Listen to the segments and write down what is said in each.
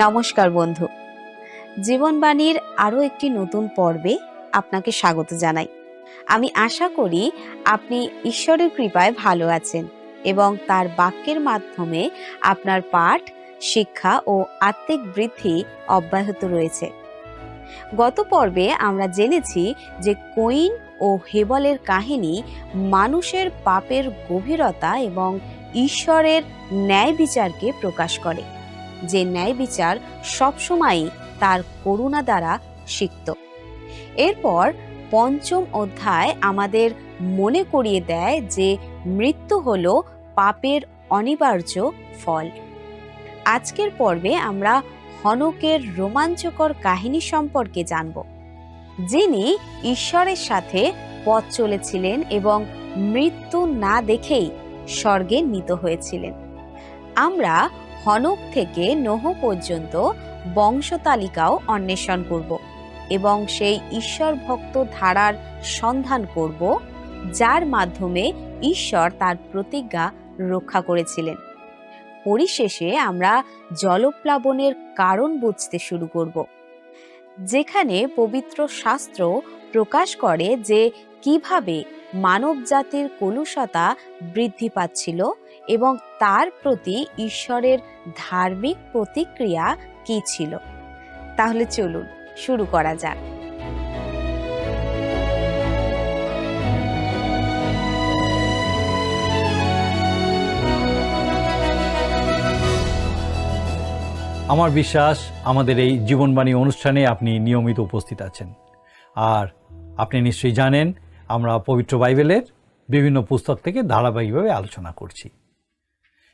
নমস্কার বন্ধু, জীবনবাণীর আরও একটি নতুন পর্বে আপনাকে স্বাগত জানাই। আমি আশা করি আপনি ঈশ্বরের কৃপায় ভালো আছেন এবং তার বাক্যের মাধ্যমে আপনার পাঠ, শিক্ষা ও আত্মিক বৃদ্ধি অব্যাহত রয়েছে। গত পর্বে আমরা জেনেছি যে কইন ও হেবলের কাহিনী মানুষের পাপের গভীরতা এবং ঈশ্বরের ন্যায় বিচারকে প্রকাশ করে, যে ন্যায় বিচার সবসময়ই তার করুণা দ্বারা সিক্ত। এরপর পঞ্চম অধ্যায় আমাদের মনে করিয়ে দেয় যে মৃত্যু হলো পাপের অনিবার্য ফল। আজকের পর্বে আমরা হনকের রোমাঞ্চকর কাহিনী সম্পর্কে জানব, যিনি ঈশ্বরের সাথে পথ চলেছিলেন এবং মৃত্যু না দেখেই স্বর্গে নীত হয়েছিলেন। আমরা হনক থেকে নোহ পর্যন্ত বংশতালিকাও অন্বেষণ করব এবং সেই ঈশ্বর ভক্ত ধারার সন্ধান করব, যার মাধ্যমে ঈশ্বর তার প্রতিজ্ঞা রক্ষা করেছিলেন। পরিশেষে আমরা জলপ্লাবনের কারণ বুঝতে শুরু করব, যেখানে পবিত্র শাস্ত্র প্রকাশ করে যে কিভাবে মানব জাতির কলুষতা বৃদ্ধি পাচ্ছিল এবং তার প্রতি ঈশ্বরের ধার্মিক প্রতিক্রিয়া কী ছিল। তাহলে চলুন শুরু করা যাক। আমার বিশ্বাস আমাদের এই জীবনবাণী অনুষ্ঠানে আপনি নিয়মিত উপস্থিত আছেন, আর আপনি নিশ্চয়ই জানেন আমরা পবিত্র বাইবেলের বিভিন্ন পুস্তক থেকে ধারাবাহিকভাবে আলোচনা করছি।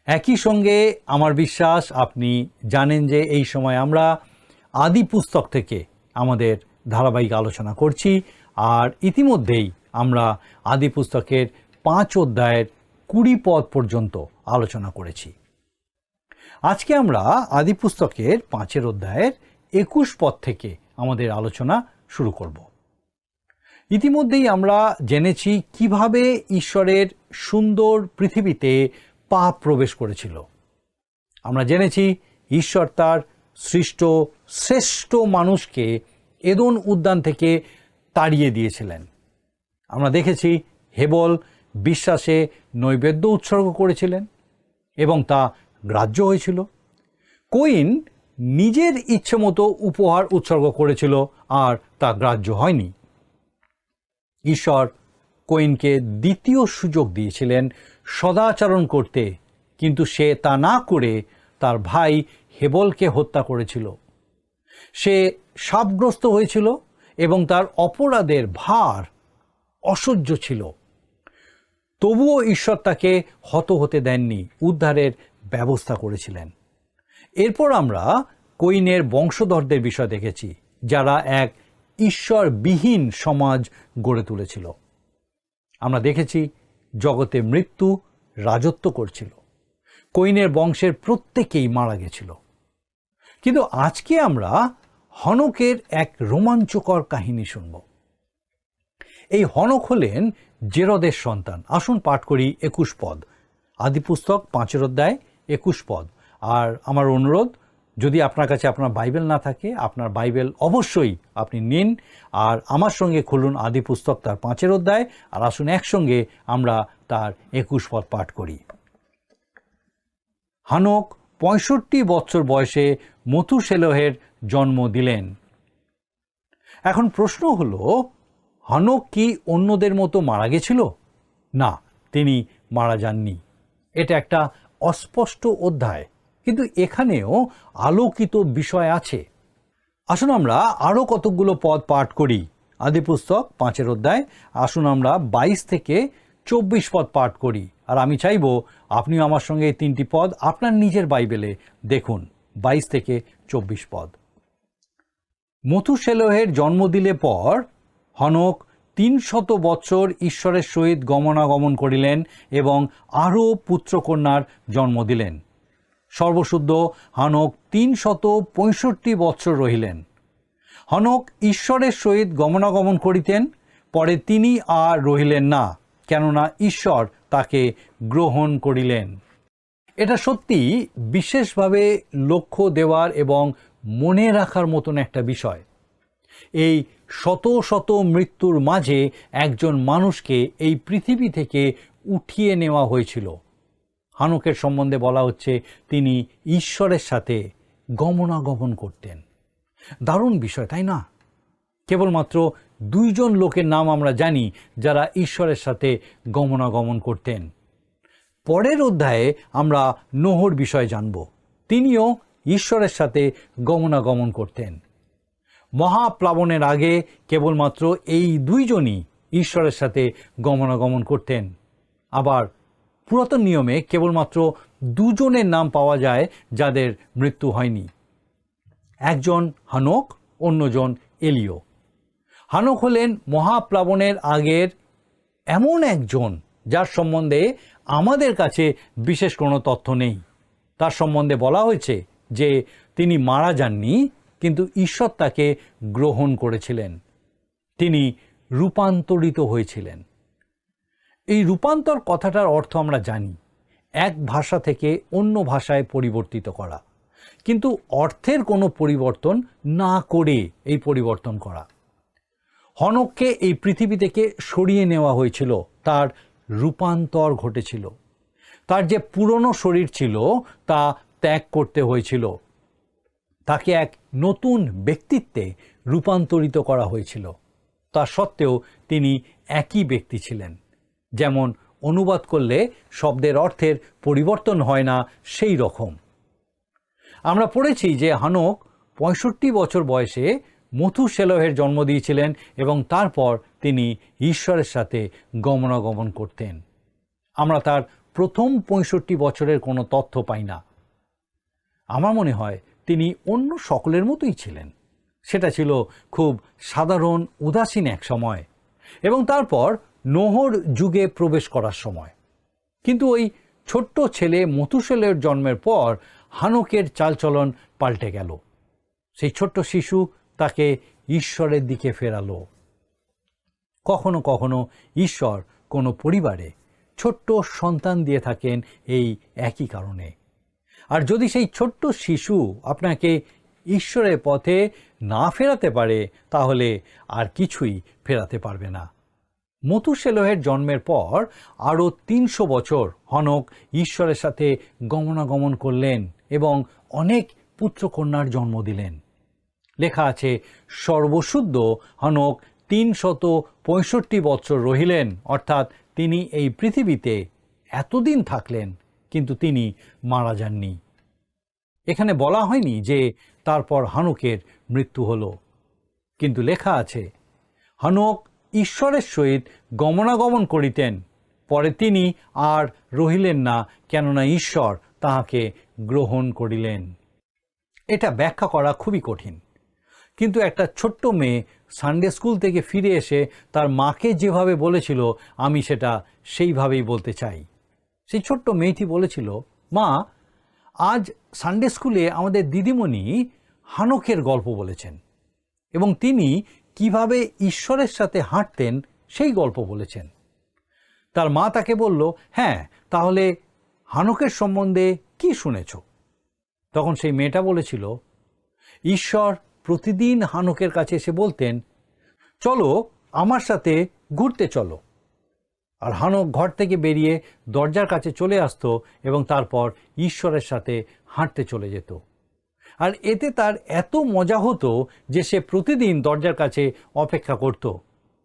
একই সঙ্গে আমার বিশ্বাস আপনি জানেন যে এই সময় আমরা আদি পুস্তক থেকে আমাদের ধারাবাহিক আলোচনা করছি, আর ইতিমধ্যেই আমরা আদি পুস্তকের 5 অধ্যায়ের 20 পদ পর্যন্ত আলোচনা করেছি। আজকে আমরা আদি পুস্তকের 5 অধ্যায়ের 21 পদ থেকে আমাদের আলোচনা শুরু করব। ইতিমধ্যেই আমরা জেনেছি কিভাবে ঈশ্বরের সুন্দর পৃথিবীতে পাপ প্রবেশ করেছিল। আমরা জেনেছি ঈশ্বর তার সৃষ্ট শ্রেষ্ঠ মানুষকে এদন উদ্যান থেকে তাড়িয়ে দিয়েছিলেন। আমরা দেখেছি হেবল বিশ্বাসে নৈবেদ্য উৎসর্গ করেছিলেন এবং তা গ্রাহ্য হয়েছিল। কইন নিজের ইচ্ছে মতো উপহার উৎসর্গ করেছিল আর তা গ্রাহ্য হয়নি। ঈশ্বর কইনকে দ্বিতীয় সুযোগ দিয়েছিলেন সদাচরণ করতে, কিন্তু সে তা না করে তার ভাই হেবলকে হত্যা করেছিল। সে শাপগ্রস্ত হয়েছিল এবং তার অপরাধের ভার অসহ্য ছিল। তবুও ঈশ্বর তাকে হত হতে দেননি, উদ্ধারের ব্যবস্থা করেছিলেন। এরপর আমরা কইনের বংশধরদের বিষয় দেখেছি, যারা এক ঈশ্বরবিহীন সমাজ গড়ে তুলেছিল। আমরা দেখেছি জগতে মৃত্যু রাজত্ব করছিল। কইনের বংশের প্রত্যেকেই মারা গেছিল। কিন্তু আজকে আমরা হনকের এক রোমাঞ্চকর কাহিনী শুনব। এই হনক হলেন জেরদের সন্তান। আসুন পাঠ করি 21 পদ, আদি পুস্তক 5 অধ্যায় 21 পদ। আর আমার অনুরোধ, যদি আপনার কাছে আপনার বাইবেল না থাকে, আপনার বাইবেল অবশ্যই আপনি নিন আর আমার সঙ্গে খুলুন আদি পুস্তক তার 5 অধ্যায়, আর আসুন একসঙ্গে আমরা তার 21 পদ পাঠ করি। হানক 65 বছর বয়সে মথুশেলহের জন্ম দিলেন। এখন প্রশ্ন হলো, হানক কি অন্যদের মতো মারা গেছিল? না, তিনি মারা যাননি। এটা একটা অস্পষ্ট অধ্যায়, কিন্তু এখানেও আলোকিত বিষয় আছে। আসুন আমরা আরও কতকগুলো পদ পাঠ করি। আদি পুস্তক 5 অধ্যায়, আসুন আমরা 22 থেকে 24 পদ পাঠ করি। আর আমি চাইব আপনিও আমার সঙ্গে এই 3টি পদ আপনার নিজের বাইবেলে দেখুন। 22 থেকে 24 পদ। মথুশেলহের জন্ম দিলে পর হনক 300 বৎসর ঈশ্বরের সহিত গমনাগমন করিলেন এবং আরও পুত্রকন্যার জন্ম দিলেন। সর্বশুদ্ধ হনক 365 বৎসর রহিলেন। হনক ঈশ্বরের সহিত গমনাগমন করিতেন, পরে তিনি আর রহিলেন না, কেননা ঈশ্বর তাকে গ্রহণ করিলেন। এটা সত্যি বিশেষভাবে লক্ষ্য দেওয়ার এবং মনে রাখার মতন একটা বিষয়। এই শত শত মৃত্যুর মাঝে একজন মানুষকে এই পৃথিবী থেকে উঠিয়ে নেওয়া হয়েছিল। হানকের সম্বন্ধে বলা হচ্ছে তিনি ঈশ্বরের সাথে গমনাগমন করতেন। দারুণ বিষয়, তাই না? কেবলমাত্র 2 জন লোকের নাম আমরা জানি যারা ঈশ্বরের সাথে গমনাগমন করতেন। পরের অধ্যায়ে আমরা নোহর বিষয় জানব। তিনিও ঈশ্বরের সাথে গমনাগমন করতেন। মহাপ্লাবনের আগে কেবলমাত্র এই 2 জনই ঈশ্বরের সাথে গমনাগমন করতেন। আবার পুরাতন নিয়মে কেবলমাত্র 2 জনের নাম পাওয়া যায় যাদের মৃত্যু হয়নি। একজন হানক, অন্যজন এলিও। হানক হলেন মহাপ্লাবনের আগের এমন একজন যার সম্বন্ধে আমাদের কাছে বিশেষ কোনো তথ্য নেই। তার সম্বন্ধে বলা হয়েছে যে তিনি মারা যাননি, কিন্তু ঈশ্বর তাকে গ্রহণ করেছিলেন। তিনি রূপান্তরিত হয়েছিলেন। এই রূপান্তর কথাটার অর্থ আমরা জানি, এক ভাষা থেকে অন্য ভাষায় পরিবর্তিত করা, কিন্তু অর্থের কোনো পরিবর্তন না করে এই পরিবর্তন করা। হনককে এই পৃথিবী থেকে সরিয়ে নেওয়া হয়েছিল, তার রূপান্তর ঘটেছিল। তার যে পুরনো শরীর ছিল তা ত্যাগ করতে হয়েছিল। তাকে এক নতুন ব্যক্তিত্বে রূপান্তরিত করা হয়েছিল। তা সত্ত্বেও তিনি একই ব্যক্তি ছিলেন। যেমন অনুবাদ করলে শব্দের অর্থের পরিবর্তন হয় না, সেই রকম আমরা পড়েছি যে হানক 65 বছর বয়সে মথুশেলহের জন্ম দিয়েছিলেন এবং তারপর তিনি ঈশ্বরের সাথে গমনাগমন করতেন। আমরা তার প্রথম 65 বছরের কোনো তথ্য পাই না। আমার মনে হয় তিনি অন্য সকলের মতোই ছিলেন। সেটা ছিল খুব সাধারণ উদাসীন এক সময় এবং তারপর নোহর যুগে প্রবেশ করার সময়। কিন্তু ওই ছোট্ট ছেলে মথুশেলহের জন্মের পর হানকের চালচলন পাল্টে গেল। সেই ছোট্ট শিশু তাকে ঈশ্বরের দিকে ফেরালো। কখনো কখনো ঈশ্বর কোনো পরিবারে ছোট্ট সন্তান দিয়ে থাকেন এই একই কারণে। আর যদি সেই ছোট্ট শিশু আপনাকে ঈশ্বরের পথে না ফেরাতে পারে, তাহলে আর কিছুই ফেরাতে পারবে না। মথুশেলহের জন্মের পর আরও 300 বছর হনক ঈশ্বরের সাথে গমনাগমন করলেন এবং অনেক পুত্রকন্যার জন্ম দিলেন। লেখা আছে, সর্বশুদ্ধ হনক 365 বছর রহিলেন, অর্থাৎ তিনি এই পৃথিবীতে এতদিন থাকলেন, কিন্তু তিনি মারা যাননি। এখানে বলা হয়নি যে তারপর হানকের মৃত্যু হলো, কিন্তু লেখা আছে হানক ঈশ্বরের সহিত গমনাগমন করিতেন, পরে তিনি আর রহিলেন না, কেননা ঈশ্বর তাহাকে গ্রহণ করিলেন। এটা ব্যাখ্যা করা খুবই কঠিন, কিন্তু একটা ছোট্ট মেয়ে সানডে স্কুল থেকে ফিরে এসে তার মাকে যেভাবে বলেছিল, আমি সেটা সেইভাবেই বলতে চাই। সেই ছোট্ট মেয়েটি বলেছিল, মা, আজ সানডে স্কুলে আমাদের দিদিমণি হানকের গল্প বলেছেন এবং তিনি কিভাবে ঈশ্বরের সাথে হাঁটতেন সেই গল্প বলেছেন। তার মা তাকে বলল, হ্যাঁ, তাহলে হানকের সম্বন্ধে কি শুনেছ? তখন সেই মেয়েটা বলেছিল, ঈশ্বর প্রতিদিন হানকের কাছে এসে বলতেন, চলো আমার সাথে ঘুরতে চলো। আর হানক ঘর থেকে বেরিয়ে দরজার কাছে চলে আসতো এবং তারপর ঈশ্বরের সাথে হাঁটতে চলে যেত। আর এতে তার এত মজা হতো যে সে প্রতিদিন দরজার কাছে অপেক্ষা করত,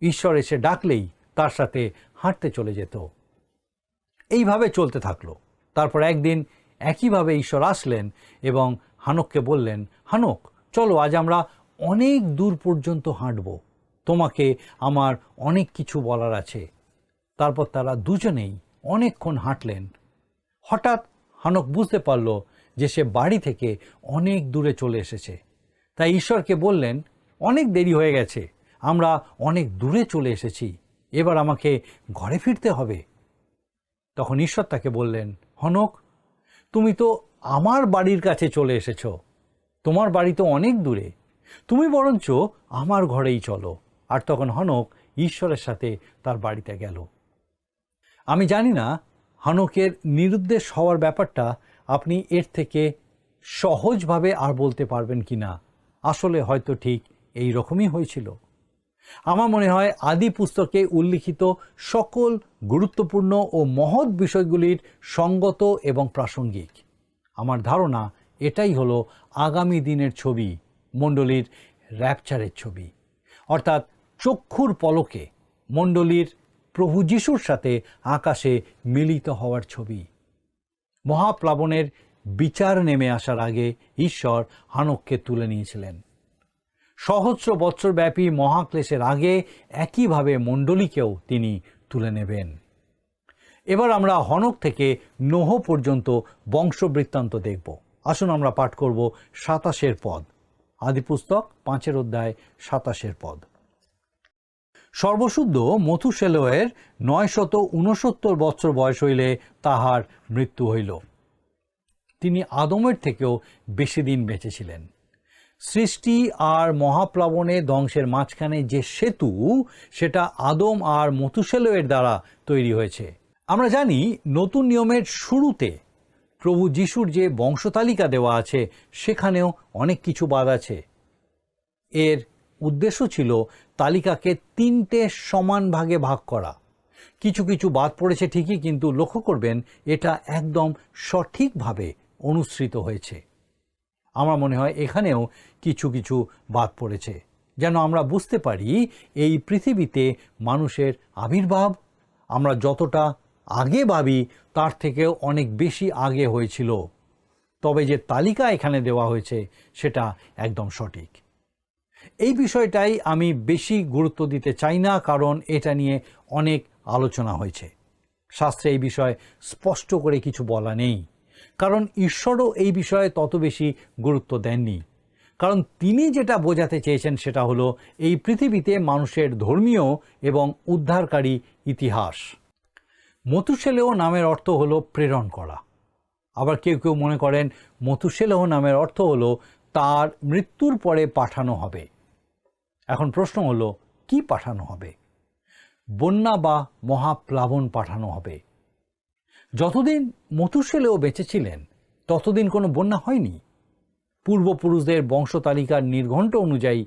ঈশ্বর এসে ডাকলেই তার সাথে হাঁটতে চলে যেত। এইভাবে চলতে থাকলো। তারপর একদিন একইভাবে ঈশ্বর আসলেন এবং হানককে বললেন, হানক, চলো আজ আমরা অনেক দূর পর্যন্ত হাঁটব, তোমাকে আমার অনেক কিছু বলার আছে। তারপর তারা দুজনেই অনেকক্ষণ হাঁটলেন। হঠাৎ হানক বুঝতে পারল যে সে বাড়ি থেকে অনেক দূরে চলে এসেছে। তাই ঈশ্বরকে বললেন, অনেক দেরি হয়ে গেছে, আমরা অনেক দূরে চলে এসেছি, এবার আমাকে ঘরে ফিরতে হবে। তখন ঈশ্বর তাকে বললেন, হনক, তুমি তো আমার বাড়ির কাছে চলে এসেছো, তোমার বাড়ি তো অনেক দূরে, তুমি বরঞ্চ আমার ঘরেই চলো। আর তখন হনক ঈশ্বরের সাথে তার বাড়িতে গেল। আমি জানি না হানকের নিরুদ্দেশ হওয়ার ব্যাপারটা আপনি এর থেকে সহজভাবে আর বলতে পারবেন কি না? আসলে হয়তো ঠিক এই রকমই হয়েছিল। আমার মনে হয় আদি পুস্তকে উল্লিখিত সকল গুরুত্বপূর্ণ ও মহৎ বিষয়গুলির সঙ্গত এবং প্রাসঙ্গিক। আমার ধারণা এটাই হলো আগামী দিনের ছবি, মণ্ডলীর র্যাপচারের ছবি, অর্থাৎ চক্ষুর পলকে মণ্ডলীর প্রভু যিশুর সাথে আকাশে মিলিত হওয়ার ছবি। মহাপ্লাবনের বিচার নেমে আসার আগে ঈশ্বর হানককে তুলে নিয়েছিলেন। সহস্র বৎসরব্যাপী মহাক্লেশের আগে একইভাবে মণ্ডলীকেও তিনি তুলে নেবেন। এবার আমরা হনক থেকে নোহ পর্যন্ত বংশবৃত্তান্ত দেখব। আসুন আমরা পাঠ করব 27 পদ, আদিপুস্তক 5 অধ্যায় 27 পদ। সর্বশুদ্ধ মথুশেলহের 969 বৎসর বয়স হইলে তাহার মৃত্যু হইল। তিনি আদমের থেকেও বেশি দিন বেঁচেছিলেন। সৃষ্টি আর মহাপ্লাবনে ধ্বংসের মাঝখানে যে সেতু, সেটা আদম আর মথুশেলহের দ্বারা তৈরি হয়েছে। আমরা জানি নতুন নিয়মের শুরুতে প্রভু যিশুর যে বংশতালিকা দেওয়া আছে সেখানেও অনেক কিছু বাদ আছে। এর উদ্দেশ্য ছিল তালিকাকে 3টে সমান ভাগে ভাগ করা। কিছু কিছু বাদ পড়েছে ঠিকই, কিন্তু লক্ষ্য করবেন এটা একদম সঠিকভাবে অনুসৃত হয়েছে। আমার মনে হয় এখানেও কিছু কিছু বাদ পড়েছে, যেন আমরা বুঝতে পারি এই পৃথিবীতে মানুষের আবির্ভাব আমরা যতটা আগে ভাবি তার থেকেও অনেক বেশি আগে হয়েছিল। তবে যে তালিকা এখানে দেওয়া হয়েছে সেটা একদম সঠিক। এই বিষয়টাই আমি বেশি গুরুত্ব দিতে চাই না, কারণ এটা নিয়ে অনেক আলোচনা হয়েছে। শাস্ত্রে এই বিষয়ে স্পষ্ট করে কিছু বলা নেই, কারণ ঈশ্বরও এই বিষয়ে তত বেশি গুরুত্ব দেননি। কারণ তিনি যেটা বোঝাতে চেয়েছেন সেটা হলো এই পৃথিবীতে মানুষের ধর্মীয় এবং উদ্ধারকারী ইতিহাস। মথুশেলহ নামের অর্থ হলো প্রেরণ করা। আবার কেউ কেউ মনে করেন মথুশেলহ নামের অর্থ হলো তার মৃত্যুর পরে পাঠানো হবে। এখন প্রশ্ন হলো, কি পাঠানো হবে? বন্যা বা মহাপ্লাবন পাঠানো হবে। যতদিন মথুশেলহ বেঁচে ছিলেন ততদিন কোনো বন্যা হয়নি। পূর্বপুরুষদের বংশতালিকার নির্ঘণ্ট অনুযায়ী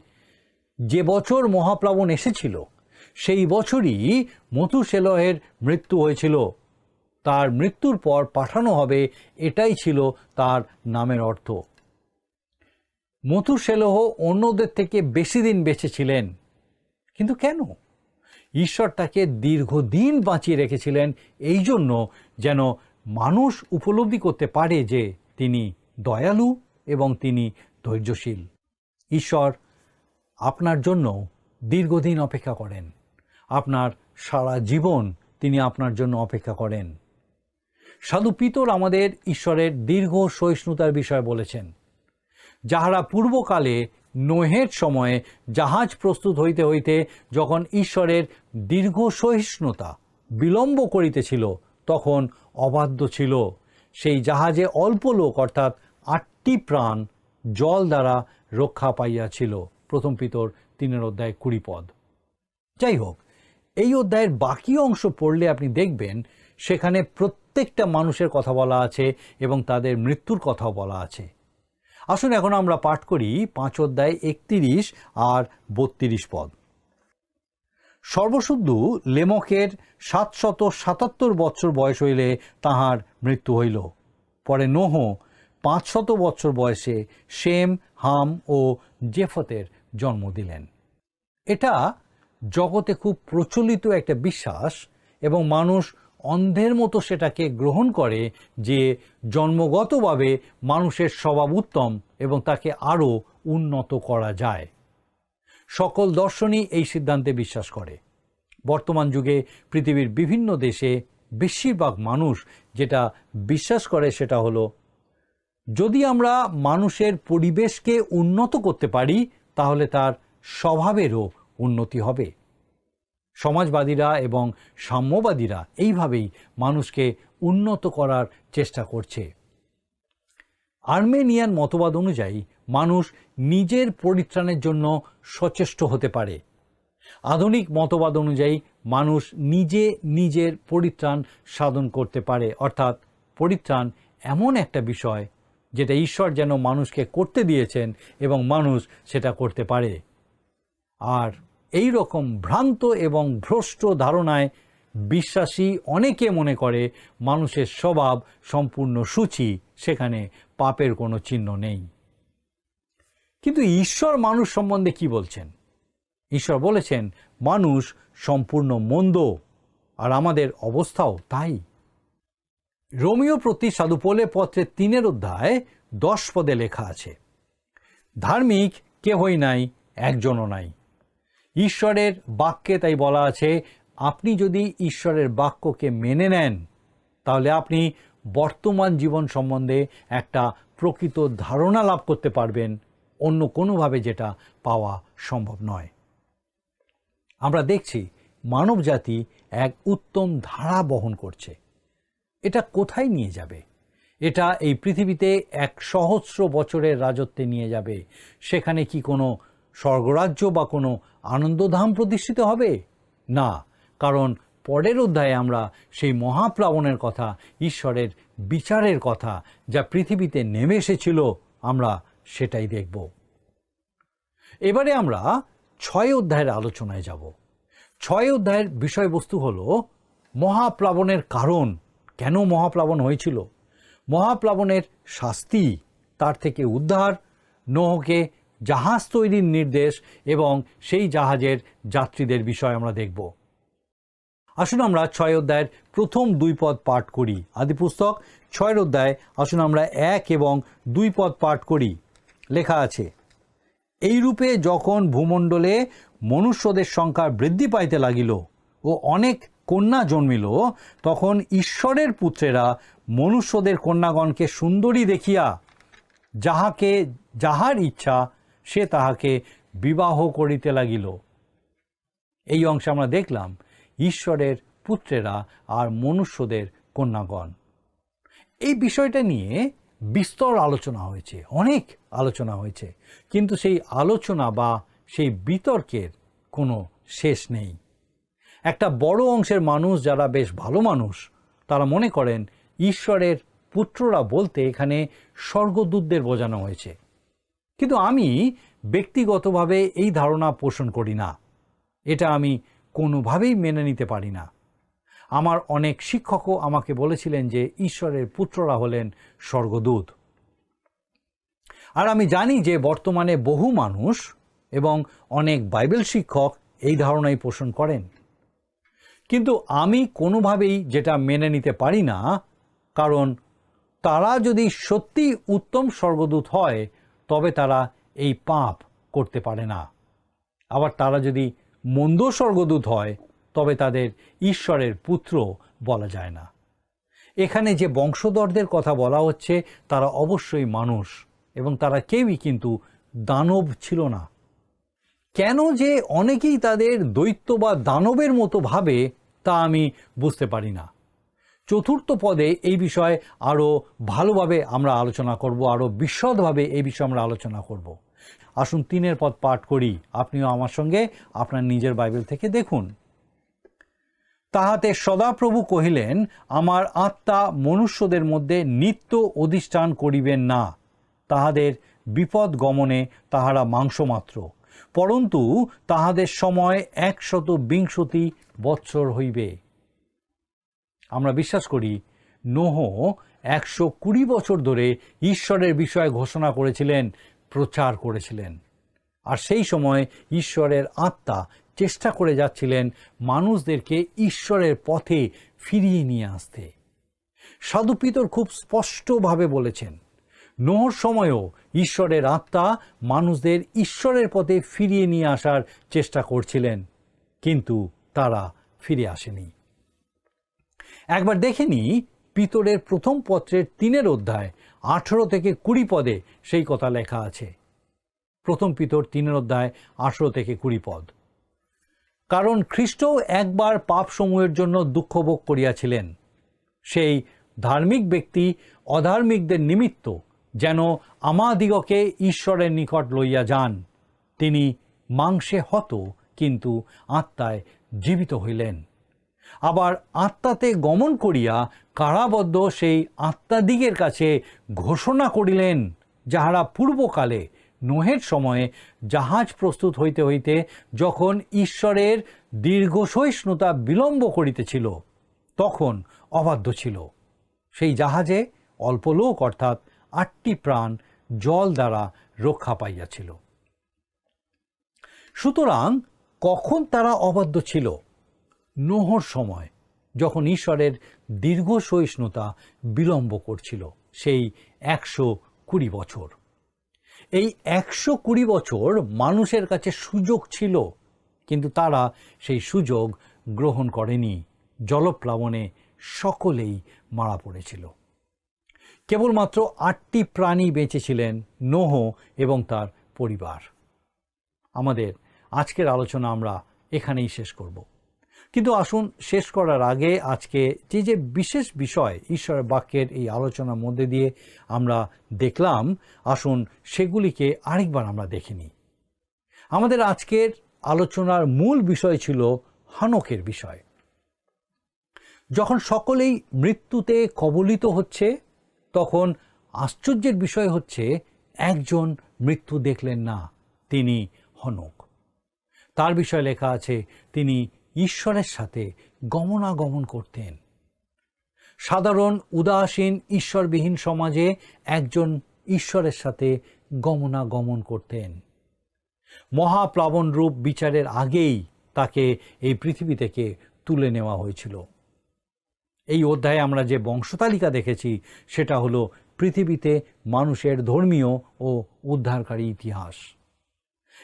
যে বছর মহাপ্লাবন এসেছিল সেই বছরই মথুশেলহের মৃত্যু হয়েছিল। তার মৃত্যুর পর পাঠানো হবে, এটাই ছিল তার নামের অর্থ। মথুশেলহ অন্যদের থেকে বেশি দিন বেঁচে ছিলেন, কিন্তু কেন? ঈশ্বর তাকে দীর্ঘদিন বাঁচিয়ে রেখেছিলেন এই জন্য যেন মানুষ উপলব্ধি করতে পারে যে তিনি দয়ালু এবং তিনি ধৈর্যশীল। ঈশ্বর আপনার জন্য দীর্ঘদিন অপেক্ষা করেন। আপনার সারা জীবন তিনি আপনার জন্য অপেক্ষা করেন। সাধু পিতর আমাদের ঈশ্বরের দীর্ঘ সহিষ্ণুতার বিষয়ে বলেছেন। যাহারা পূর্বকালে নোহের সময়ে জাহাজ প্রস্তুত হইতে হইতে যখন ঈশ্বরের দীর্ঘ সহিষ্ণুতা বিলম্ব করিতেছিল তখন অবাধ্য ছিল, সেই জাহাজে অল্প লোক অর্থাৎ 8টি প্রাণ জল দ্বারা রক্ষা পাইয়াছিল। প্রথম পিতর 3 অধ্যায় 20 পদ। যাই হোক, এই অধ্যায়ের বাকি অংশ পড়লে আপনি দেখবেন সেখানে প্রত্যেকটা মানুষের কথা বলা আছে এবং তাদের মৃত্যুর কথাও বলা আছে। আসুন এখন আমরা পাঠ করি 5 অধ্যায় 31 আর 32 পদ। সর্বশুদ্ধ লেমকের 777 বৎসর বয়স হইলে তাহার মৃত্যু হইল। পরে নোহ 500 বৎসর বয়সে শেম, হাম ও জেফতের জন্ম দিলেন। এটা জগতে খুব প্রচলিত একটা বিশ্বাস এবং মানুষ অন্ধের মতো সেটাকে গ্রহণ করে যে জন্মগতভাবে মানুষের স্বভাব উত্তম এবং তাকে আরও উন্নত করা যায়। সকল দর্শনই এই সিদ্ধান্তে বিশ্বাস করে। বর্তমান যুগে পৃথিবীর বিভিন্ন দেশে বেশিরভাগ মানুষ যেটা বিশ্বাস করে সেটা হলো, যদি আমরা মানুষের পরিবেশকে উন্নত করতে পারি তাহলে তার স্বভাবেরও উন্নতি হবে। সমাজবাদীরা এবং সাম্যবাদীরা এইভাবেই মানুষকে উন্নত করার চেষ্টা করছে। আর্মেনিয়ান মতবাদ অনুযায়ী মানুষ নিজের পরিত্রাণের জন্য সচেষ্ট হতে পারে, আধুনিক মতবাদ অনুযায়ী মানুষ নিজে নিজের পরিত্রাণ সাধন করতে পারে, অর্থাৎ পরিত্রাণ এমন একটা বিষয় যেটা ঈশ্বর যেন মানুষকে করতে দিয়েছেন এবং মানুষ সেটা করতে পারে। আর এই রকম ভ্রান্ত এবং ভ্রষ্ট ধারণায় বিশ্বাসী অনেকে মনে করে মানুষের স্বভাব সম্পূর্ণ সূচি, সেখানে পাপের কোনো চিহ্ন নেই। কিন্তু ঈশ্বর মানুষ সম্বন্ধে কি বলছেন? ঈশ্বর বলেছেন মানুষ সম্পূর্ণ মন্দ, আর আমাদের অবস্থাও তাই। রোমীয় প্রতি সাধু পৌলের পত্রে 3:10 লেখা আছে, ধার্মিক কেহই নাই, একজনও নাই। ঈশ্বরের বাক্যে তাই বলা আছে, আপনি যদি ঈশ্বরের বাক্যকে মেনে নেন তাহলে আপনি বর্তমান জীবন সম্বন্ধে একটা প্রকৃত ধারণা লাভ করতে পারবেন, অন্য কোনোভাবে যেটা পাওয়া সম্ভব নয়। আমরা দেখছি মানব জাতি এক উত্তম ধারা বহন করছে। এটা কোথায় নিয়ে যাবে? এটা এই পৃথিবীতে 1 সহস্র বছরের রাজত্বে নিয়ে যাবে। সেখানে কি কোনো স্বর্গরাজ্য বা কোনো আনন্দধাম প্রতিষ্ঠিত হবে? না, কারণ পরের অধ্যায়ে আমরা সেই মহাপ্লাবনের কথা, ঈশ্বরের বিচারের কথা যা পৃথিবীতে নেমে এসেছিল, আমরা সেটাই দেখব। এবারে আমরা 6 অধ্যায়ের আলোচনায় যাব। 6 অধ্যায়ের বিষয়বস্তু হলো মহাপ্লাবনের কারণ, কেন মহাপ্লাবন হয়েছিল, মহাপ্লাবনের শাস্তি, তার থেকে উদ্ধার, নোহকে জাহাজ তৈরির নির্দেশ এবং সেই জাহাজের যাত্রীদের বিষয় আমরা দেখব। আসুন আমরা 6 অধ্যায়ের প্রথম 2 পদ পাঠ করি। আদিপুস্তক 6 অধ্যায় আসুন আমরা 1 এবং 2 পদ পাঠ করি। লেখা আছে, এইরূপে যখন ভূমণ্ডলে মনুষ্যদের সংখ্যা বৃদ্ধি পাইতে লাগিল ও অনেক কন্যা জন্মিল, তখন ঈশ্বরের পুত্রেরা মনুষ্যদের কন্যাগণকে সুন্দরী দেখিয়া যাহার ইচ্ছা সে তাহাকে বিবাহ করিতে লাগিল। এই অংশে আমরা দেখলাম ঈশ্বরের পুত্রেরা আর মনুষ্যদের কন্যাগণ। এই বিষয়টা নিয়ে বিস্তর আলোচনা হয়েছে, অনেক আলোচনা হয়েছে, কিন্তু সেই আলোচনা বা সেই বিতর্কের কোনো শেষ নেই। একটা বড় অংশের মানুষ যারা বেশ ভালো মানুষ, তারা মনে করেন ঈশ্বরের পুত্ররা বলতে এখানে স্বর্গদূতদের বোঝানো হয়েছে। কিন্তু আমি ব্যক্তিগতভাবে এই ধারণা পোষণ করি না। এটা আমি কোনোভাবেই মেনে নিতে পারি না। আমার অনেক শিক্ষকও আমাকে বলেছিলেন যে ঈশ্বরের পুত্ররা হলেন স্বর্গদূত। আর আমি জানি যে বর্তমানে বহু মানুষ এবং অনেক বাইবেল শিক্ষক এই ধারণাই পোষণ করেন। কিন্তু আমি কোনোভাবেই যেটা মেনে নিতে পারি না, কারণ তারা যদি সত্যি উত্তম স্বর্গদূত হয় তবে তারা এই পাপ করতে পারে না। আবার তারা যদি মন্দ স্বর্গদূত হয় তবে তাদের ঈশ্বরের পুত্র বলা যায় না। এখানে যে বংশধরদের কথা বলা হচ্ছে তারা অবশ্যই মানুষ, এবং তারা কেউই কিন্তু দানব ছিল না। কেন যে অনেকেই তাদের দৈত্য বা দানবের মতো ভাবে তা আমি বুঝতে পারি না। 4th পদে এই বিষয়ে আরও ভালোভাবে আমরা আলোচনা করব, আরও বিশদভাবে এই বিষয়ে আমরা আলোচনা করব। আসুন 3 পদ পাঠ করি। আপনিও আমার সঙ্গে আপনার নিজের বাইবেল থেকে দেখুন। তাহাতে সদাপ্রভু কহিলেন, আমার আত্মা মনুষ্যদের মধ্যে নিত্য অধিষ্ঠান করিবেন না। তাহাদের বিপদ গমনে তাহারা মাংসমাত্র, পরন্তু তাহাদের সময় 120 বৎসর হইবে। আমরা বিশ্বাস করি নোহ 120 বছর ধরে ঈশ্বরের বিষয়ে ঘোষণা করেছিলেন, প্রচার করেছিলেন। আর সেই সময় ঈশ্বরের আত্মা চেষ্টা করে যাচ্ছিলেন মানুষদেরকে ঈশ্বরের পথে ফিরিয়ে নিয়ে আসতে। সাধু পিতর খুব স্পষ্টভাবে বলেছেন, নোহর সময়ও ঈশ্বরের আত্মা মানুষদের ঈশ্বরের পথে ফিরিয়ে নিয়ে আসার চেষ্টা করছিলেন, কিন্তু তারা ফিরে আসেনি। একবার দেখে নিই পিতরের প্রথম পত্রের 3 অধ্যায় 18 থেকে 20 পদে সেই কথা লেখা আছে। প্রথম পিতর 3 অধ্যায় 18 থেকে 20 পদ। কারণ খ্রিস্টও একবার পাপসমূহের জন্য দুঃখ ভোগ করিয়াছিলেন, সেই ধার্মিক ব্যক্তি অধার্মিকদের নিমিত্ত, যেন আমাদিগকে ঈশ্বরের নিকট লইয়া যান। তিনি মাংসে হত, কিন্তু আত্মায় জীবিত হইলেন। আবার আত্মাতে গমন করিয়া কারাবদ্ধ সেই আত্মাদিগের কাছে ঘোষণা করিলেন, যাহারা পূর্বকালে নোহের সময়ে জাহাজ প্রস্তুত হইতে হইতে যখন ঈশ্বরের দীর্ঘসহিষ্ণুতা বিলম্ব করিতেছিল তখন অবাধ্য ছিল। সেই জাহাজে অল্প লোক অর্থাৎ 8টি প্রাণ জল দ্বারা রক্ষা পাইয়াছিল। সুতরাং কখন তারা অবাধ্য ছিল? নোহর সময়, যখন ঈশ্বরের দীর্ঘ সহিষ্ণুতা বিলম্ব করছিল, সেই 120 বছর। এই 120 বছর মানুষের কাছে সুযোগ ছিল, কিন্তু তারা সেই সুযোগ গ্রহণ করেনি। জলপ্লাবনে সকলেই মারা পড়েছিল। কেবলমাত্র 8টি প্রাণী বেঁচেছিলেন, নোহ এবং তার পরিবার। আমাদের আজকের আলোচনা আমরা এখানেই শেষ করব, কিন্তু আসুন শেষ করার আগে আজকে যে বিশেষ বিষয় ঈশ্বরের বাক্যের এই আলোচনার মধ্যে দিয়ে আমরা দেখলাম, আসুন সেগুলিকে আরেকবার আমরা দেখে নিই। আমাদের আজকের আলোচনার মূল বিষয় ছিল হানকের বিষয়। যখন সকলেই মৃত্যুতে কবলিত হচ্ছে, তখন আশ্চর্যের বিষয় হচ্ছে একজন মৃত্যু দেখলেন না, তিনি হনক। তার বিষয়ে লেখা আছে তিনি ঈশ্বরের সাথে গমনাগমন করতেন। সাধারণ উদাসীন ঈশ্বরবিহীন সমাজে একজন ঈশ্বরের সাথে গমনাগমন করতেন। মহাপ্লাবন রূপ বিচারের আগেই তাকে এই পৃথিবী থেকে তুলে নেওয়া হয়েছিল। এই অধ্যায়ে আমরা যে বংশতালিকা দেখেছি সেটা হলো পৃথিবীতে মানুষের ধর্মীয় ও উদ্ধারকারী ইতিহাস।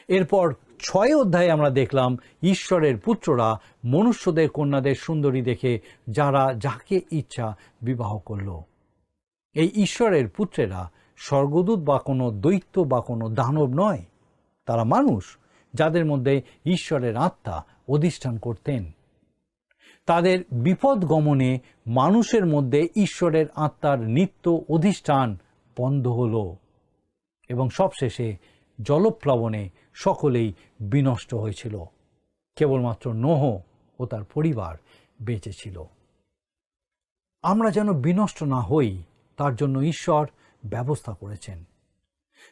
এরপর 6 অধ্যায়ে আমরা দেখলাম ঈশ্বরের পুত্ররা মনুষ্যদের কন্যাদের সুন্দরী দেখে যারা যাকে ইচ্ছা বিবাহ করল। এই ঈশ্বরের পুত্রেরা স্বর্গদূত বা কোনো দৈত্য বা কোনো দানব নয়, তারা মানুষ যাদের মধ্যে ঈশ্বরের আত্মা অধিষ্ঠান করতেন। তাদের বিপদ গমনে মানুষের মধ্যে ঈশ্বরের আত্মার নিত্য অধিষ্ঠান বন্ধ হল এবং সবশেষে জলপ্লাবনে সকলেই বিনষ্ট হয়েছিল। কেবলমাত্র নোহ ও তার পরিবার বেঁচে ছিল। আমরা যেন বিনষ্ট না হই তার জন্য ঈশ্বর ব্যবস্থা করেছেন।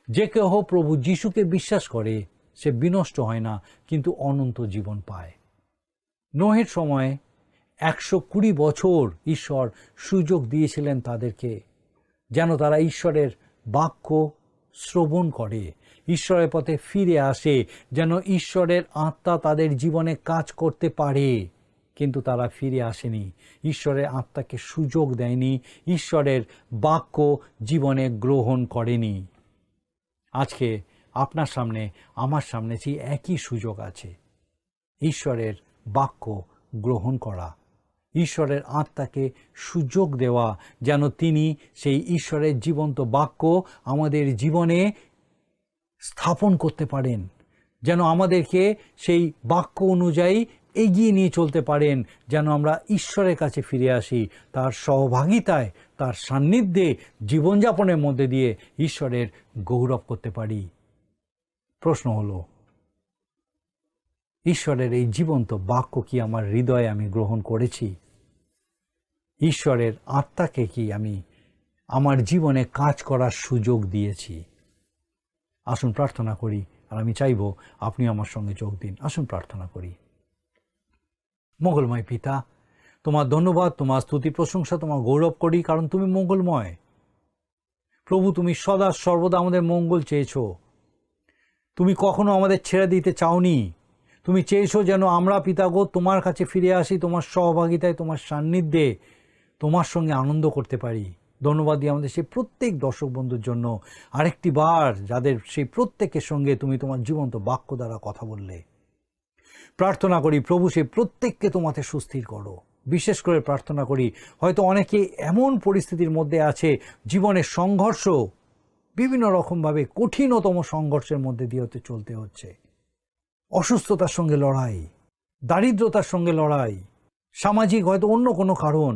যে কেহ প্রভু যিশুকে বিশ্বাস করে সে বিনষ্ট হয় না, কিন্তু অনন্ত জীবন পায়। নোহের সময় 120 বছর ঈশ্বর সুযোগ দিয়েছিলেন তাদেরকে, যেন তারা ঈশ্বরের বাক্য শ্রবণ করে, ঈশ্বরের পথে ফিরে আসে, যেন ঈশ্বরের আত্মা তাদের জীবনে কাজ করতে পারে। কিন্তু তারা ফিরে আসেনি, ঈশ্বরের আত্মাকে সুযোগ দেয়নি, ঈশ্বরের বাক্য জীবনে গ্রহণ করেনি। আজকে আপনার সামনে আমার সামনে সেই একই সুযোগ আছে, ঈশ্বরের বাক্য গ্রহণ করা, ঈশ্বরের আত্মাকে সুযোগ দেওয়া, যেন তিনি সেই ঈশ্বরের জীবন্ত বাক্য আমাদের জীবনে স্থাপন করতে পারেন, যেন আমাদেরকে সেই বাক্য অনুযায়ী এগিয়ে নিয়ে চলতে পারেন, যেন আমরা ঈশ্বরের কাছে ফিরে আসি, তার সহভাগিতায়, তার সান্নিধ্যে জীবনযাপনের মধ্যে দিয়ে ঈশ্বরের গৌরব করতে পারি। প্রশ্ন হলো, ঈশ্বরের এই জীবন্ত বাক্য কি আমার হৃদয়ে আমি গ্রহণ করেছি? ঈশ্বরের আত্মাকে কি আমি আমার জীবনে কাজ করার সুযোগ দিয়েছি? আসুন প্রার্থনা করি, আর আমি চাইব আপনি আমার সঙ্গে যোগ দিন। আসুন প্রার্থনা করি। মঙ্গলময় পিতা, তোমার ধন্যবাদ, তোমার স্তুতি প্রশংসা, তোমার গৌরব করি, কারণ তুমি মঙ্গলময়। প্রভু, তুমি সদা সর্বদা আমাদের মঙ্গল চেয়েছো। তুমি কখনো আমাদের ছেড়ে দিতে চাওনি। তুমি চেয়েছো যেন আমরা পিতাগো তোমার কাছে ফিরে আসি, তোমার সহভাগিতায়, তোমার সান্নিধ্যে তোমার সঙ্গে আনন্দ করতে পারি। ধন্যবাদ দিই আমাদের সেই প্রত্যেক দর্শক বন্ধুর জন্য, আরেকটি বার যাদের সেই প্রত্যেকের সঙ্গে তুমি তোমার জীবন্ত বাক্য দ্বারা কথা বললে। প্রার্থনা করি প্রভু, সেই প্রত্যেককে তোমাতে সুস্থির করো। বিশেষ করে প্রার্থনা করি, হয়তো অনেকে এমন পরিস্থিতির মধ্যে আছে, জীবনের সংঘর্ষ, বিভিন্ন রকমভাবে কঠিনতম সংঘর্ষের মধ্যে দিয়ে হতে চলতে হচ্ছে। অসুস্থতার সঙ্গে লড়াই, দারিদ্রতার সঙ্গে লড়াই, সামাজিক হয়তো অন্য কোনো কারণ,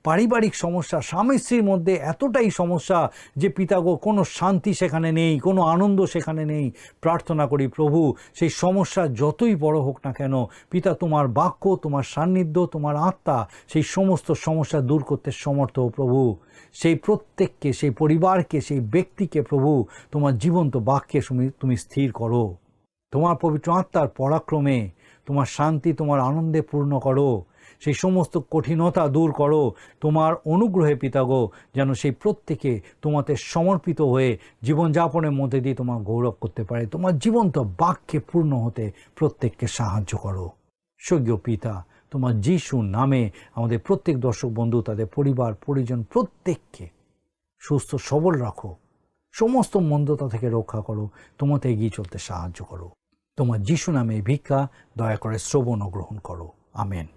পারিবারিক সমস্যা, স্বামী স্ত্রীর মধ্যে এতটাই সমস্যা যে পিতাগো কোনো শান্তি সেখানে নেই, কোনো আনন্দ সেখানে নেই। প্রার্থনা করি প্রভু, সেই সমস্যা যতই বড় হোক না কেন, পিতা তোমার বাক্য, তোমার সান্নিধ্য, তোমার আত্মা সেই সমস্ত সমস্যা দূর করতে সমর্থ প্রভু। সেই প্রত্যেককে, সেই পরিবারকে, সেই ব্যক্তিকে প্রভু তোমার জীবন্ত বাক্যে তুমি স্থির করো। তোমার পবিত্র আত্মার পরাক্রমে তোমার শান্তি, তোমার আনন্দে পূর্ণ করো। সেই সমস্ত কঠিনতা দূর করো তোমার অনুগ্রহে পিতাগো, যেন সেই প্রত্যেকে তোমাতে সমর্পিত হয়ে জীবনযাপনের মধ্যে দিয়ে তোমার গৌরব করতে পারে। তোমার জীবন্ত বাক্যে পূর্ণ হতে প্রত্যেককে সাহায্য করো। স্বর্গীয় পিতা, তোমার যিশুর নামে আমাদের প্রত্যেক দর্শক বন্ধু, তাদের পরিবার পরিজন প্রত্যেককে সুস্থ সবল রাখো, সমস্ত মন্দতা থেকে রক্ষা করো, তোমাতে এগিয়ে চলতে সাহায্য করো। তোমার যিশু নামে ভিক্ষা দয়া করে শ্রবণ ও গ্রহণ করো। আমেন।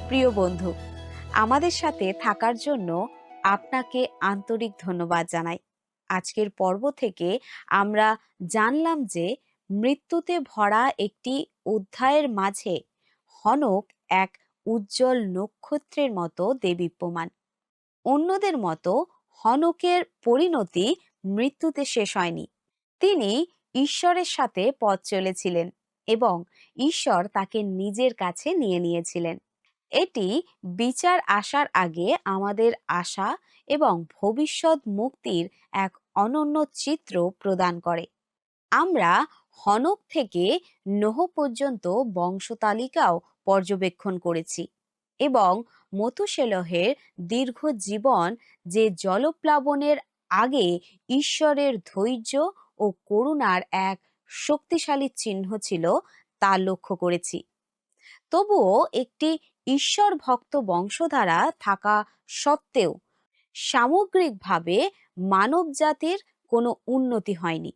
প্রিয় বন্ধু, আমাদের সাথে থাকার জন্য আপনাকে আন্তরিক ধন্যবাদ জানাই। আজকের পর্ব থেকে আমরা জানলাম যে মৃত্যুতে ভরা একটি অধ্যায়ের মাঝে হনক এক উজ্জ্বল নক্ষত্রের মতো দেদীপ্যমান। অন্যদের মতো হনকের পরিণতি মৃত্যুতে শেষ হয়নি। তিনি ঈশ্বরের সাথে পথ চলেছিলেন এবং ঈশ্বর তাকে নিজের কাছে নিয়ে নিয়েছিলেন। এটি বিচার আসার আগে আমাদের আশা এবং ভবিষ্যৎ মুক্তির এক অনন্য চিত্র প্রদান করে। আমরা হনক থেকে নোহ পর্যন্ত বংশতালিকাও পর্যবেক্ষণ করেছি এবং মথুশেলহের দীর্ঘ জীবন যে জলপ্লাবনের আগে ঈশ্বরের ধৈর্য ও করুণার এক শক্তিশালী চিহ্ন ছিল তা লক্ষ্য করেছি। তবুও একটি ঈশ্বর ভক্ত বংশধারা থাকা সত্ত্বেও সামগ্রিকভাবে মানব জাতির কোনো উন্নতি হয়নি।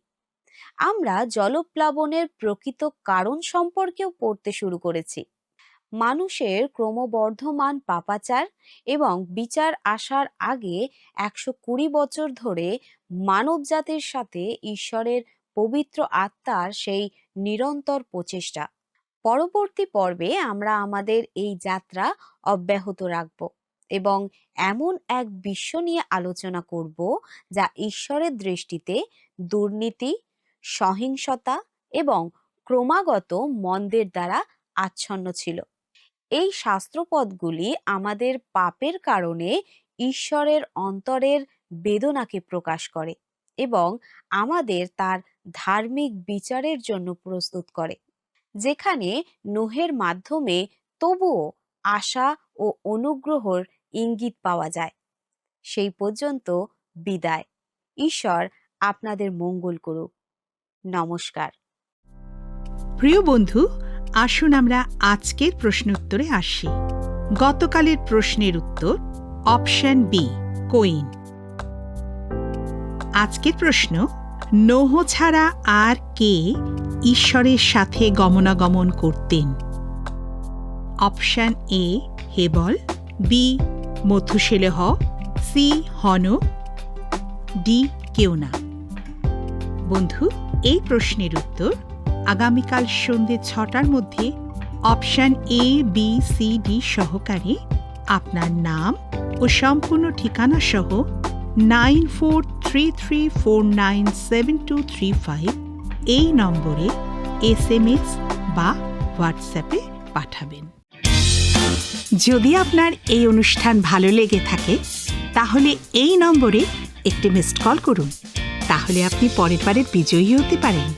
আমরা জলপ্লাবনের প্রকৃত কারণ সম্পর্কেও পড়তে শুরু করেছি। মানুষের ক্রমবর্ধমান পাপাচার এবং বিচার আসার আগে 120 বছর ধরে মানব জাতির সাথে ঈশ্বরের পবিত্র আত্মার সেই নিরন্তর প্রচেষ্টা। পরবর্তী পর্বে আমরা আমাদের এই যাত্রা অব্যাহত রাখব এবং এমন এক বিশ্ব নিয়ে আলোচনা করব যা ঈশ্বরের দৃষ্টিতে দুর্নীতি, সহিংসতা এবং ক্রমাগত মন্দের দ্বারা আচ্ছন্ন ছিল। এই শাস্ত্রপদগুলি আমাদের পাপের কারণে ঈশ্বরের অন্তরের বেদনাকে প্রকাশ করে এবং আমাদের তার ধার্মিক বিচারের জন্য প্রস্তুত করে, যেখানে নোহের মাধ্যমে তবুও আশা ও অনুগ্রহের ইঙ্গিত পাওয়া যায়। সেই পর্যন্ত বিদায়। ঈশ্বর আপনাদের মঙ্গল করুক। নমস্কার। প্রিয় বন্ধু, আসুন আমরা আজকের প্রশ্ন উত্তরে আসি। গতকালের প্রশ্নের উত্তর অপশন বি, কোইন। আজকের প্রশ্ন, নোহ ছাড়া আর কে ঈশ্বরের সাথে গমনাগমন করতেন? Option A Abel, B Methuselah, C Enoch, D কেউ না। বন্ধু, এই প্রশ্নের উত্তর আগামীকাল সন্ধ্যে 6টার মধ্যে option A, B, C, D সহকারে আপনার নাম ও সম্পূর্ণ ঠিকানা সহ 9433497235 এই নম্বরে SMS বা হোয়াটসঅ্যাপে পাঠাবেন। যদি আপনার এই অনুষ্ঠান ভালো লেগে থাকে তাহলে এই নম্বরে একটি মিসড কল করুন। তাহলে আপনি পরের বারের বিজয়ী হতে পারেন।